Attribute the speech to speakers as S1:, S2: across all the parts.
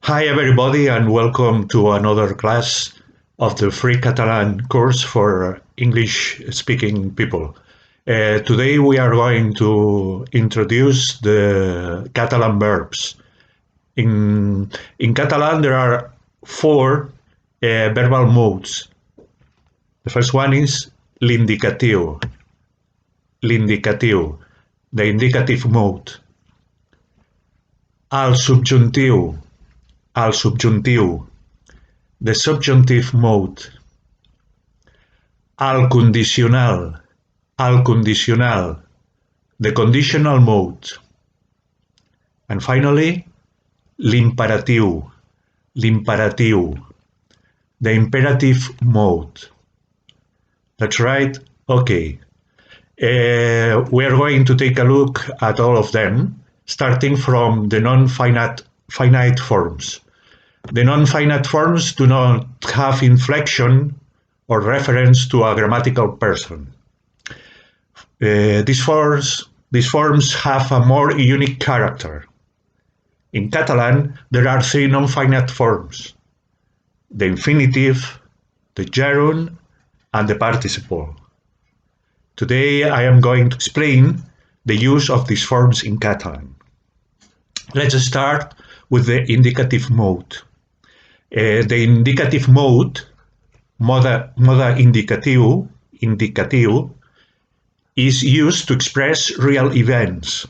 S1: Hi everybody and welcome to another class of the free Catalan course for English speaking people. Today we are going to introduce the Catalan verbs. In Catalan there are four verbal modes. The first one is l'indicatiu, the indicative mode. El subjuntiu, the subjunctive mode. El condicional, the conditional mode. And finally, l'imperatiu, the imperative mode. That's right, okay. We are going to take a look at all of them, starting from the non-finite forms. The non-finite forms do not have inflection or reference to a grammatical person. These forms have a more unique character. In Catalan, there are three non-finite forms: the infinitive, the gerund, and the participle. Today I am going to explain the use of these forms in Catalan. Let's start with the indicative mode. The indicative mode, mode indicatiu, is used to express real events.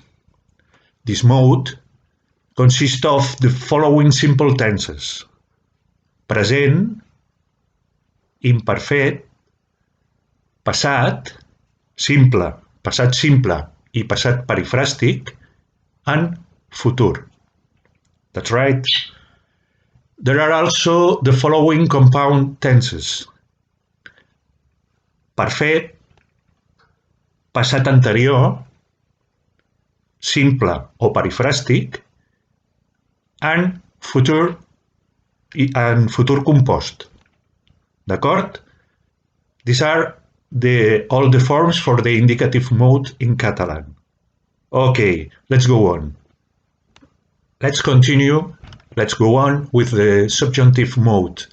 S1: This mode consists of the following simple tenses: present, imperfet, passat simple i passat perifràstic, and futur. That's right. There are also the following compound tenses: perfet, passat anterior, simple o perifràstic, and futur compost. D'acord? These are all the forms for the indicative mode in Catalan. Okay, let's go on. Let's go on with the subjunctive mode.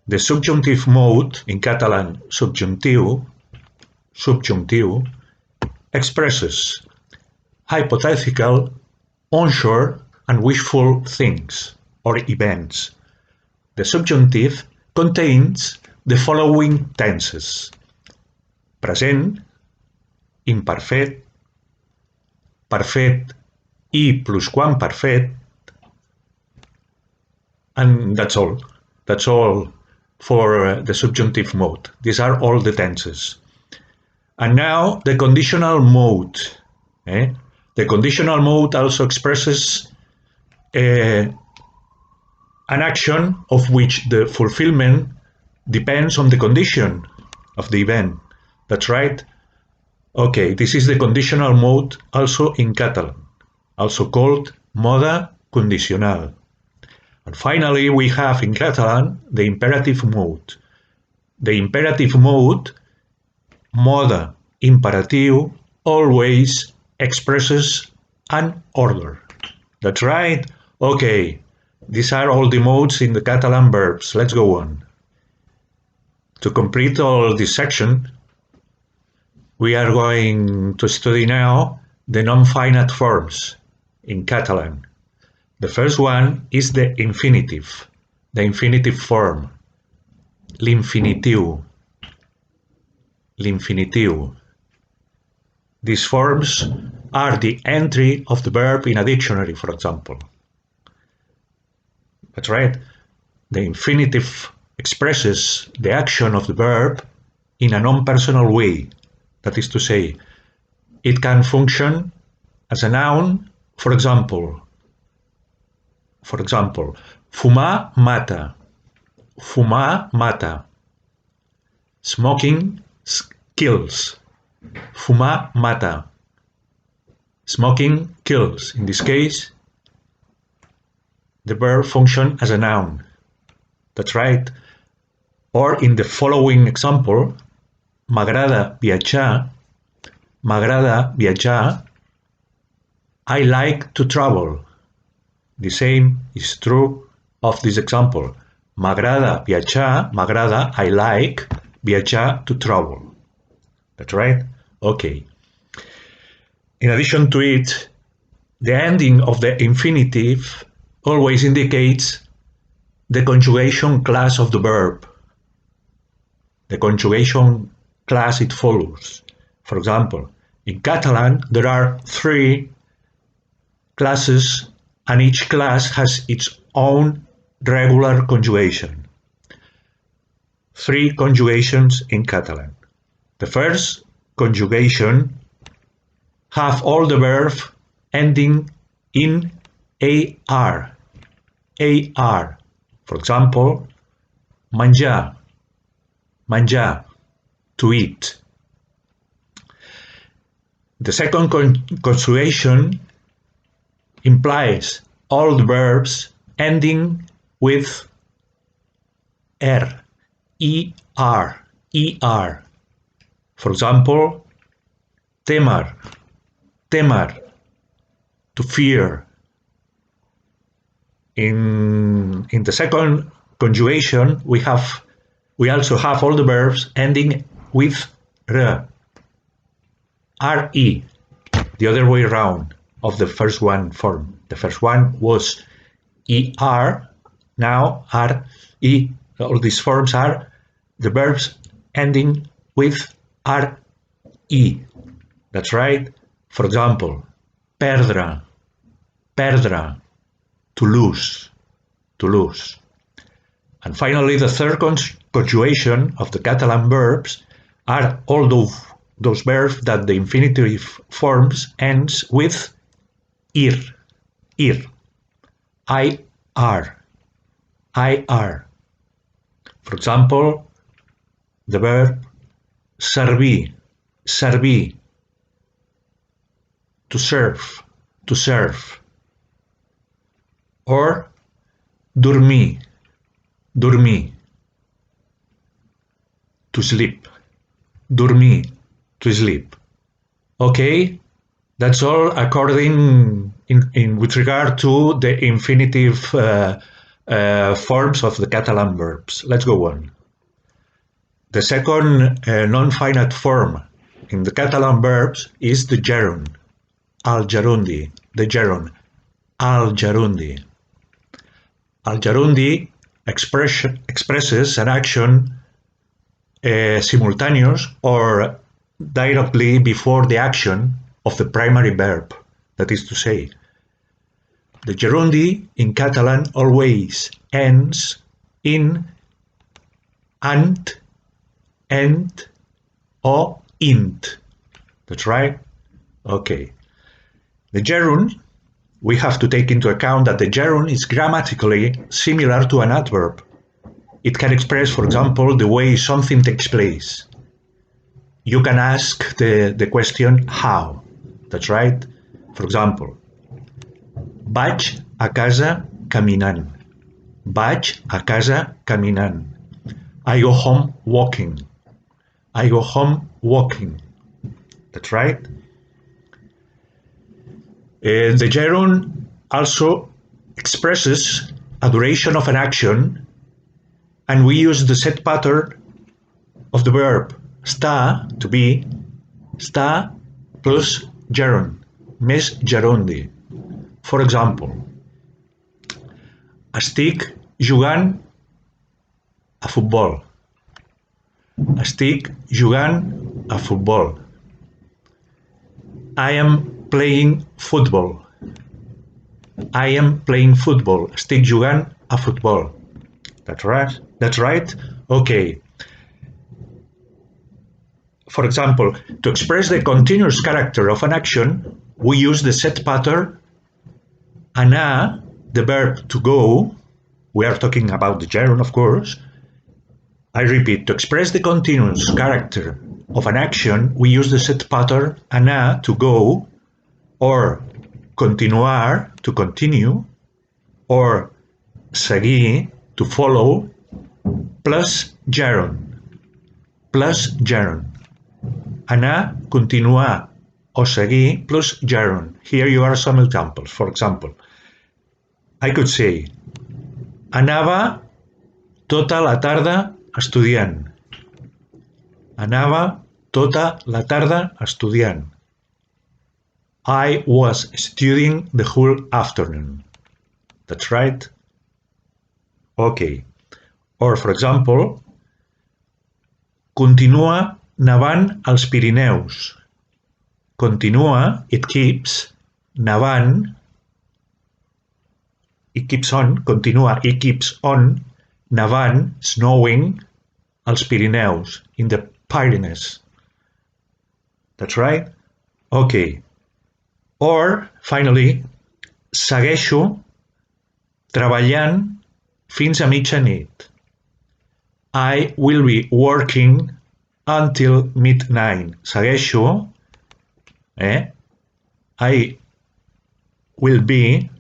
S1: The subjunctive mode, in Catalan, subjuntiu, expresses hypothetical, unsure, and wishful things or events. The subjunctive contains the following tenses: present, imperfet, perfet i plusquamperfet, and that's all. That's all for the subjunctive mode. These are all the tenses. And now the conditional mode. The conditional mode also expresses an action of which the fulfillment depends on the condition of the event. That's right. Okay, this is the conditional mode also in Catalan, also called mode condicional. And finally, we have in Catalan the imperative mode. The imperative mode, mode imperatiu, always expresses an order. That's right. Okay, these are all the modes in the Catalan verbs. Let's go on. To complete all this section, we are going to study now the non-finite forms in Catalan. The first one is the infinitive form, l'infinitiu. These forms are the entry of the verb in a dictionary, for example. That's right. The infinitive expresses the action of the verb in a non-personal way. That is to say, it can function as a noun, for example, fumar mata. Smoking kills. Fumar mata. Smoking kills. In this case, the verb functions as a noun. That's right. Or in the following example, m'agrada viatjar. I like to travel. The same is true of this example. M'agrada viatjar, m'agrada, I like, viatjar, to travel. That's right? Okay. In addition to it, the ending of the infinitive always indicates the conjugation class of the verb. The conjugation class it follows. For example, in Catalan, there are 3 classes, and each class has its own regular conjugation. 3 conjugations in Catalan. The first conjugation have all the verbs ending in AR. AR. For example, menjar, menjar, to eat. The second conjugation implies all the verbs ending with er, er, er. For example, temer, temer, to fear. In the second conjugation, we also have all the verbs ending with re, re, the other way around of the first one form. The first one was er, now re. All these forms are the verbs ending with re. That's right. For example, perdre, perdre, to lose, to lose. And finally, the third conjugation of the Catalan verbs are all those verbs that the infinitive forms ends with ir, ir, ir, ir. For example, the verb servir, servir, to serve, to serve. Or dormir, dormir, to sleep, dormir, to sleep. Okay, that's all according with regard to the infinitive forms of the Catalan verbs. Let's go on. The second non-finite form in the Catalan verbs is the gerund, al gerundi, the gerund, al gerundi. Al gerundi expresses an action simultaneous or directly before the action of the primary verb, that is to say. The gerundi in Catalan always ends in ant, end, or int. That's right? Okay. The gerund, we have to take into account that the gerund is grammatically similar to an adverb. It can express, for example, the way something takes place. You can ask the question how. That's right? For example, vaig a casa caminant. Vaig a casa caminant. I go home walking. I go home walking. That's right? The gerund also expresses a duration of an action, and we use the set pattern of the verb sta, to be, sta plus gerund, més gerundi. For example, estic jugant a futbol. Estic jugant a futbol. I am playing football. I am playing football. Estic jugant a futbol. That's right? That's right? Okay. For example, to express the continuous character of an action, we use the set pattern anar, the verb to go. We are talking about the gerund, of course. I repeat, to express the continuous character of an action, we use the set pattern anar, to go, or continuar, to continue, or seguir, to follow, plus gerund. Plus gerund. Anar, continuar, o seguir, plus gerund. Here you are some examples. For example, I could say, Anava tota la tarda estudiant. Anava tota la tarda estudiant. I was studying the whole afternoon. That's right. Okay. Or, for example, continua nevant als Pirineus. Continua, it keeps, nevant, it keeps on, continua, it keeps on, nevant, snowing, als Pirineus, in the Pyrenees. That's right? Okay. Or, finally, segueixo treballant fins a mitjanit. I will be working until midnight. Segueixo, I will be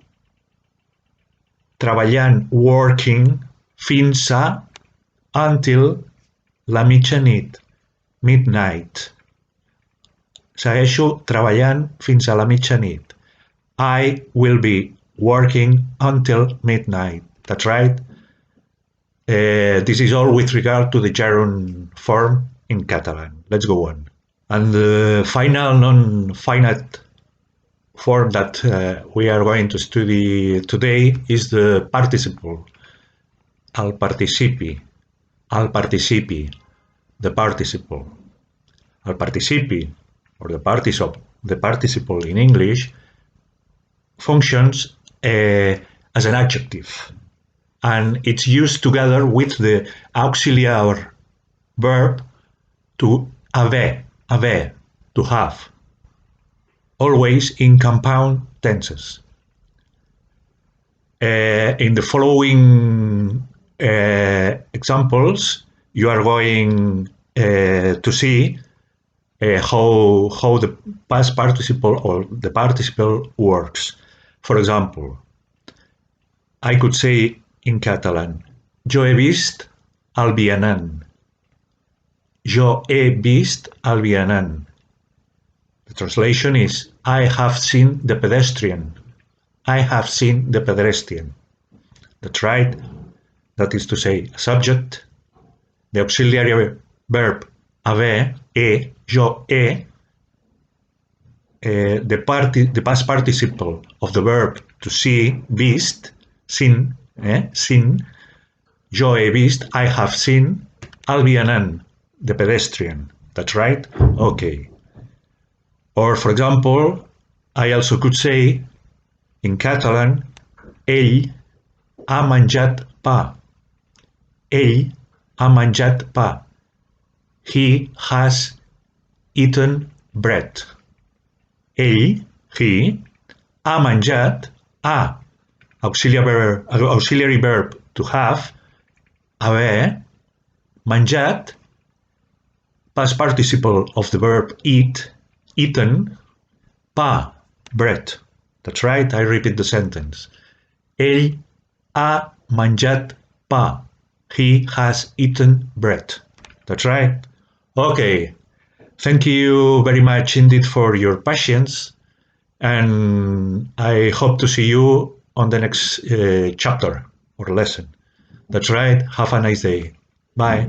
S1: treballant, working, fins a, until la mitjanit, midnight. Segueixo treballant fins a la mitjanit. I will be working until midnight. That's right. This is all with regard to the gerund form in Catalan. Let's go on. And the final non-finite form that we are going to study today is the participle, al participi, the participle. Al participi, or the participle in English, functions as an adjective, and it's used together with the auxiliary verb to haver, to have, always in compound tenses. In the following examples, you are going to see how the past participle or the participle works. For example, I could say in Catalan, jo he vist el vianant. Jo he vist el vianant. The translation is, I have seen the pedestrian. I have seen the pedestrian. That's right. That is to say, a subject, the auxiliary verb haver, jo he, the past participle of the verb to see, vist, seen, seen, jo he vist, I have seen, el vianant, the pedestrian. That's right? Okay. Or, for example, I also could say, in Catalan, ell ha menjat pa. Ell ha menjat pa. He has eaten bread. Ell, he, ha menjat, auxiliary verb to have, haver, menjat, past participle of the verb eat, eaten, pa, bread. That's right, I repeat the sentence. Ell ha menjat pa. He has eaten bread. That's right. Okay. Thank you very much indeed for your patience, and I hope to see you on the next chapter or lesson. That's right. Have a nice day. Bye.